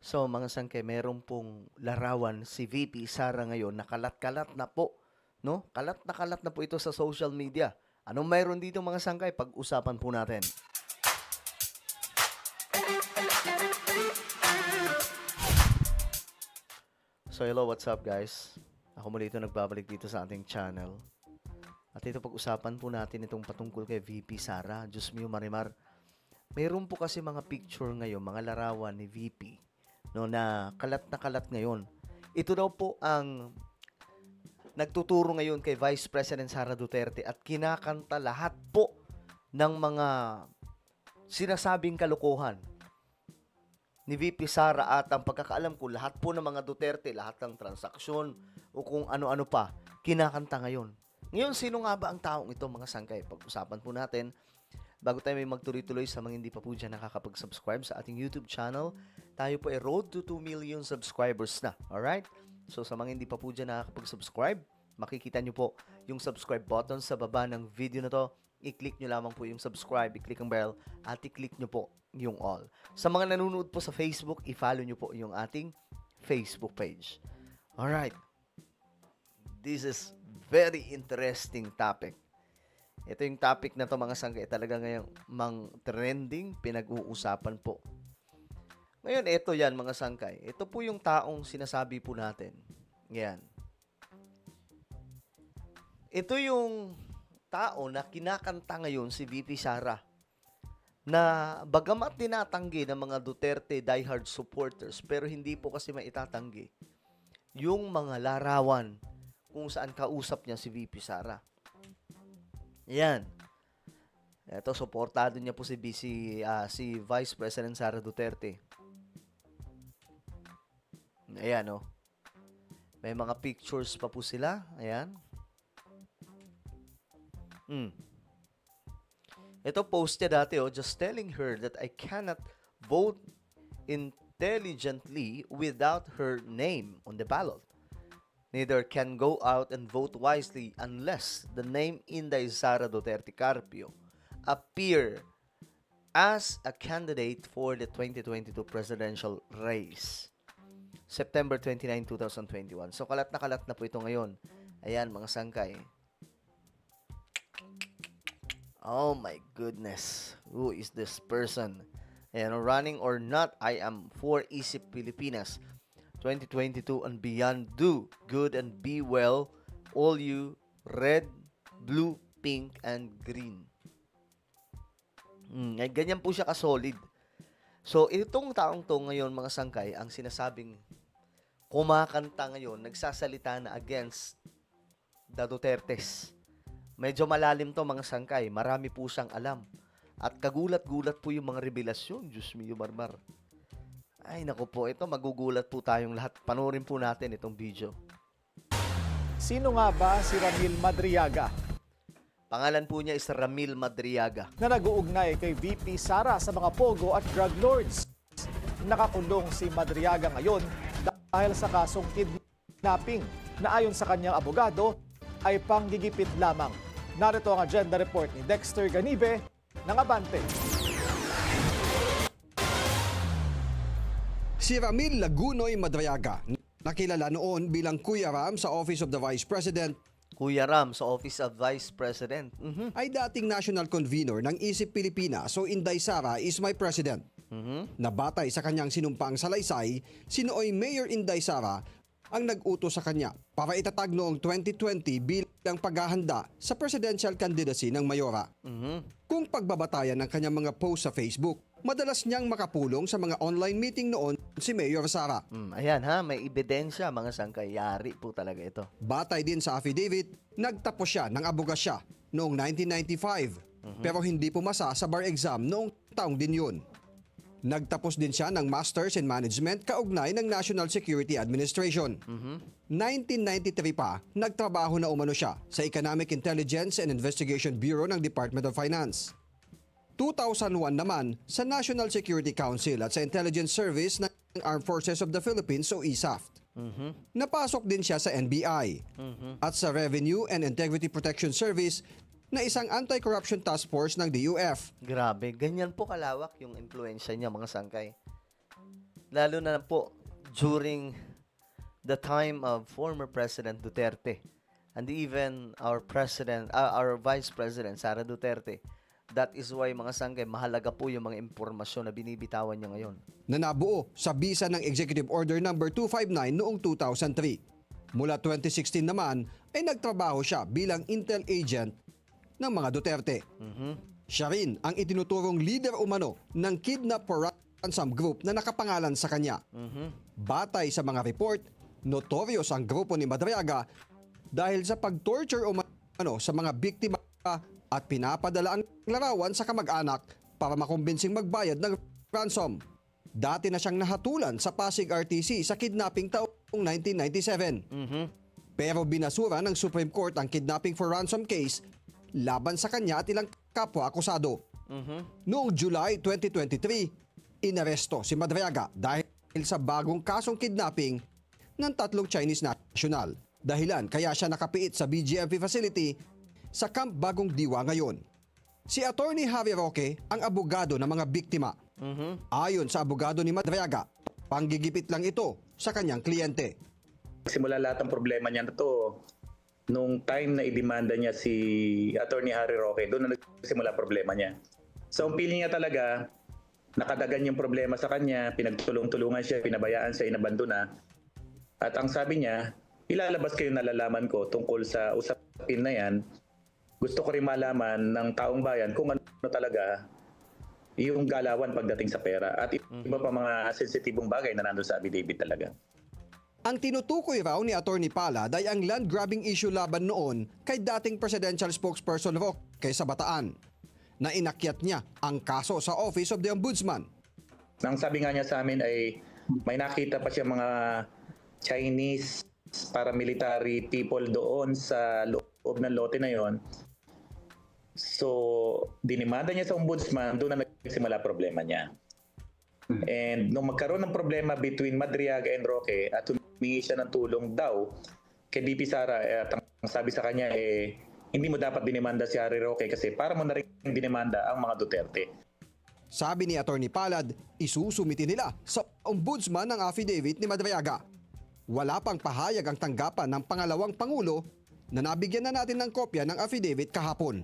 So mga sangkay, meron pong larawan si VP Sara ngayon na kalat-kalat na po, no? Kalat na po ito sa social media. Anong mayroon dito mga sangkay? Pag-usapan po natin. So hello, what's up guys? Ako muli ito nagbabalik dito sa ating channel. At ito pag-usapan po natin itong patungkol kay VP Sara. Diyos mio Marimar. Mayroon po kasi mga picture ngayon, mga larawan ni VP, no, na kalat ngayon. Ito daw po ang nagtuturo ngayon kay Vice President Sara Duterte at kinakanta lahat po ng mga sinasabing kalokohan ni VP Sara at ang pagkakaalam ko, lahat po ng mga Duterte, lahat ng transaksyon o kung ano-ano pa, kinakanta ngayon. Ngayon, sino nga ba ang taong ito, mga sangkay? Pag-usapan po natin. Bago tayo may magtuloy-tuloy sa mga hindi pa po dyan nakakapag-subscribe sa ating YouTube channel, tayo po ay road to 2 million subscribers na. Alright? So, sa mga hindi pa po dyan nakakapag-subscribe, makikita nyo po yung subscribe button sa baba ng video na to. I-click nyo lamang po yung subscribe, i-click ang bell, at i-click nyo po yung all. Sa mga nanonood po sa Facebook, i-follow nyo po yung ating Facebook page. Alright. This is very interesting topic. Ito yung topic na to mga sangkay, talaga ngayong trending, pinag-uusapan po. Ngayon, ito yan mga sangkay. Ito po yung taong sinasabi po natin. Yan. Ito yung tao na kinakanta ngayon si VP Sara, na bagamat tinatanggi ng mga Duterte diehard supporters, pero hindi po kasi maitatanggi yung mga larawan kung saan kausap niya si VP Sara. Yan. Ito, suportado niya po si Vice President Sara Duterte. Ayan, oh. May mga pictures pa po sila. Ayan. Ito, post niya dati, oh, just telling her that I cannot vote intelligently without her name on the ballot. Neither can go out and vote wisely unless the name Inday Sara Duterte Carpio appear as a candidate for the 2022 presidential race. September 29, 2021. So, kalat na po ito ngayon. Ayan, mga sangkay. Oh my goodness. Who is this person? Ayan, running or not, I am for Isip Pilipinas 2022 and beyond. Do good and be well, all you red, blue, pink, and green. Ganyan po siya ka-solid. So, itong taong to ngayon, mga sangkay, ang sinasabing kumakanta ngayon, nagsasalita na against the Dutertes. Medyo malalim to, mga sangkay. Marami po siyang alam. At kagulat-gulat po yung mga revelasyon. Diyos mio, Marmar. Ay, naku po, ito magugulat po tayong lahat. Panoorin po natin itong video. Sino nga ba si Ramil Madriaga? Pangalan po niya is Ramil Madriaga. Na nag-uugnay kay VP Sara sa mga pogo at drug lords. Nakakulong si Madriaga ngayon dahil sa kasong kidnapping na ayon sa kanyang abogado ay panggigipit lamang. Narito ang agenda report ni Dexter Ganibe ng Abante. Si Ramil Lagunoy Madriaga, nakilala noon bilang Kuya Ram sa Office of the Vice President, Kuya Ram sa Office of Vice President. ay dating national convener ng Isip Pilipinas, so Inday Sara is my president. Nabatay sa kanyang sinumpaang salaysay, sinooy Mayor Inday Sara ang nag-utos sa kanya para itatag noong 2020 bilang paghahanda sa presidential candidacy ng Mayora. Kung pagbabatayan ng kanyang mga post sa Facebook, madalas niyang makapulong sa mga online meeting noon si Mayor Sara. Ayan ha, may ebidensya mga sangkay. Yari po talaga ito. Batay din sa affidavit, nagtapos siya ng abogasya noong 1995 pero hindi pumasa sa bar exam noong taong din yun. Nagtapos din siya ng Masters in Management kaugnay ng National Security Administration. 1993 pa, nagtrabaho na umano siya sa Economic Intelligence and Investigation Bureau ng Department of Finance. 2001 naman sa National Security Council at sa Intelligence Service ng Armed Forces of the Philippines o ISAF. Napasok din siya sa NBI at sa Revenue and Integrity Protection Service na isang anti-corruption task force ng DUF. Grabe, ganyan po kalawak yung influensya niya mga sangkay. Lalo na po during the time of former President Duterte and even our president, our Vice President Sara Duterte. That is why mga sangkay, mahalaga po yung mga impormasyon na binibitawan niya ngayon. Na nabuo sa bisa ng Executive Order number 259 noong 2003. Mula 2016 naman ay nagtrabaho siya bilang intel agent ng mga Duterte. Siya rin ang itinuturong leader umano ng Kidnap for Ransom Group na nakapangalan sa kanya. Batay sa mga report, notorious ang grupo ni Madriaga dahil sa pag-torture umano sa mga biktima at pinapadala ang larawan sa kamag-anak para makumbinsing magbayad ng ransom. Dati na siyang nahatulan sa Pasig RTC sa kidnapping taong 1997. Pero binasura ng Supreme Court ang kidnapping for ransom case laban sa kanya at ilang kapwa-akusado. Noong July 2023, inaresto si Madriaga dahil sa bagong kasong kidnapping ng 3 Chinese national. Dahilan kaya siya nakapiit sa BGMP facility sa Camp Bagong Diwa ngayon. Si Attorney Harry Roque ang abogado ng mga biktima. Ayon sa abogado ni Madriaga, panggigipit lang ito sa kanyang kliyente. Simula lahat ng problema niya na to, nung time na idemanda niya si Attorney Harry Roque, doon na nagsimula problema niya. So ang feeling niya talaga, nakadagan yung problema sa kanya, pinagtulong-tulungan siya, pinabayaan siya, inabandona. At ang sabi niya, ilalabas ko yung nalalaman ko tungkol sa usapin na yan. Gusto ko rin malaman ng taong bayan kung ano talaga yung galawan pagdating sa pera at iba pa mga sensitibong bagay na nandun sa affidavit talaga. Ang tinutukoy raw ni Attorney Palad ay ang land grabbing issue laban noon kay dating presidential spokesperson Roque sa Bataan, na inakyat niya ang kaso sa Office of the Ombudsman. Ang sabi nga niya sa amin ay may nakita pa siya mga Chinese paramilitary people doon sa loob ng lote na yon. So, dinimanda niya sa ombudsman, doon na nagsimula problema niya. And nung magkaroon ng problema between Madriaga and Roque at humingi siya ng tulong daw kay VP Sara, at ang sabi sa kanya hindi mo dapat dinimanda si Harry Roque kasi para mo na rin dinimanda ang mga Duterte. Sabi ni Attorney Palad, isusumiti nila sa ombudsman ng affidavit ni Madriaga. Wala pang pahayag ang tanggapan ng pangalawang pangulo na nabigyan na natin ng kopya ng affidavit kahapon.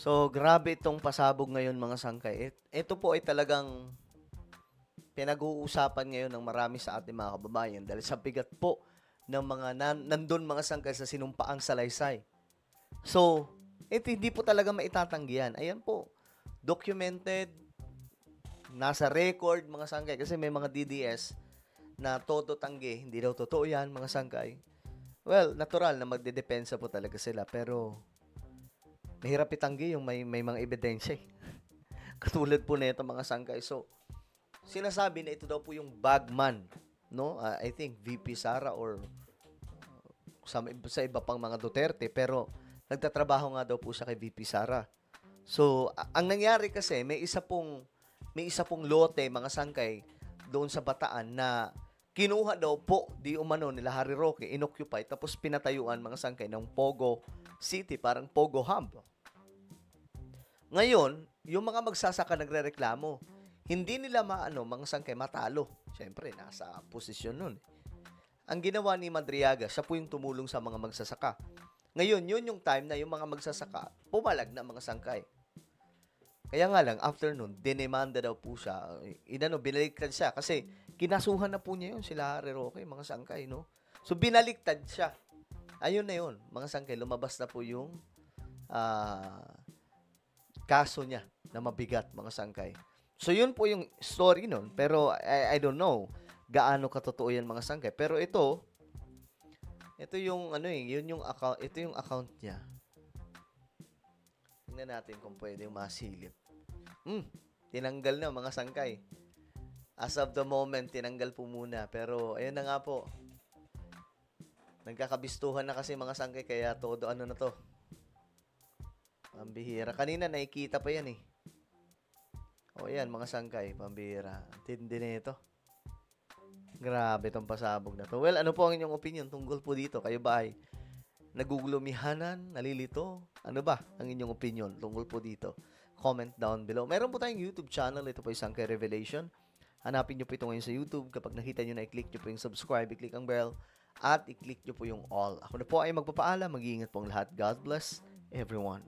So, grabe itong pasabog ngayon mga sangkay. Ito po ay talagang pinag-uusapan ngayon ng marami sa ating mga kababayan dahil sa bigat po ng mga nandun mga sangkay sa sinumpaang salaysay. So, ito hindi po talaga maitatanggihan. Ayan po, documented, nasa record mga sangkay kasi may mga DDS na todo tanggi, hindi daw totoo yan mga sangkay. Well, natural na magdedepensa po talaga sila pero mahirap itanggi yung may mga ebidensya. Katulad po nito mga sangkay. So, sinasabi na ito daw po yung bagman, no? I think VP Sara or sa iba pang mga Duterte, pero nagtatrabaho nga daw po siya kay VP Sara. So, ang nangyari kasi may isa pong lote mga sangkay doon sa Bataan na kinuha daw po di umano nila Harry Roque, inoccupy tapos pinatayuan mga sangkay ng Pogo City, parang Pogo Hub. Ngayon, yung mga magsasaka nagrereklamo, hindi nila mga sangkay matalo. Siyempre, nasa posisyon nun. Ang ginawa ni Madriaga, siya po yung tumulong sa mga magsasaka. Ngayon, yun yung time na yung mga magsasaka, pumalag na mga sangkay. Kaya nga lang, after nun, dinemanda daw po siya. Binaliktad siya kasi kinasuhan na po niya yun, sila Harry Roque, mga sangkay, no? So, binaliktad siya. Ayun na yun, mga sangkay, lumabas na po yung kaso niya na mabigat, mga sangkay. So, yun po yung story nun. Pero, I don't know gaano katotoo yan, mga sangkay. Pero ito yung, yun yung account, ito yung account niya. Tingnan natin kung pwede yung masilip. Tinanggal na, mga sangkay. As of the moment, tinanggal po muna. Pero, ayun na nga po. Nagkakabistuhan na kasi mga sangkay, kaya todo na to. Pambihira. Kanina nakikita pa yan eh. O yan, mga sangkay, pambihira. Tindi na ito. Grabe itong pasabog na to. Well, ano po ang inyong opinion tungkol po dito? Kayo ba ay nagugulumihanan, nalilito? Ano ba ang inyong opinion tungkol po dito? Comment down below. Meron po tayong YouTube channel. Ito po yung Sangkay Revelation. Hanapin nyo po ito ngayon sa YouTube. Kapag nakita nyo na, i-click nyo po yung subscribe, i-click ang bell, at i-click nyo po yung all. Ako na po ay magpapaalam. Mag-iingat po ang lahat. God bless everyone.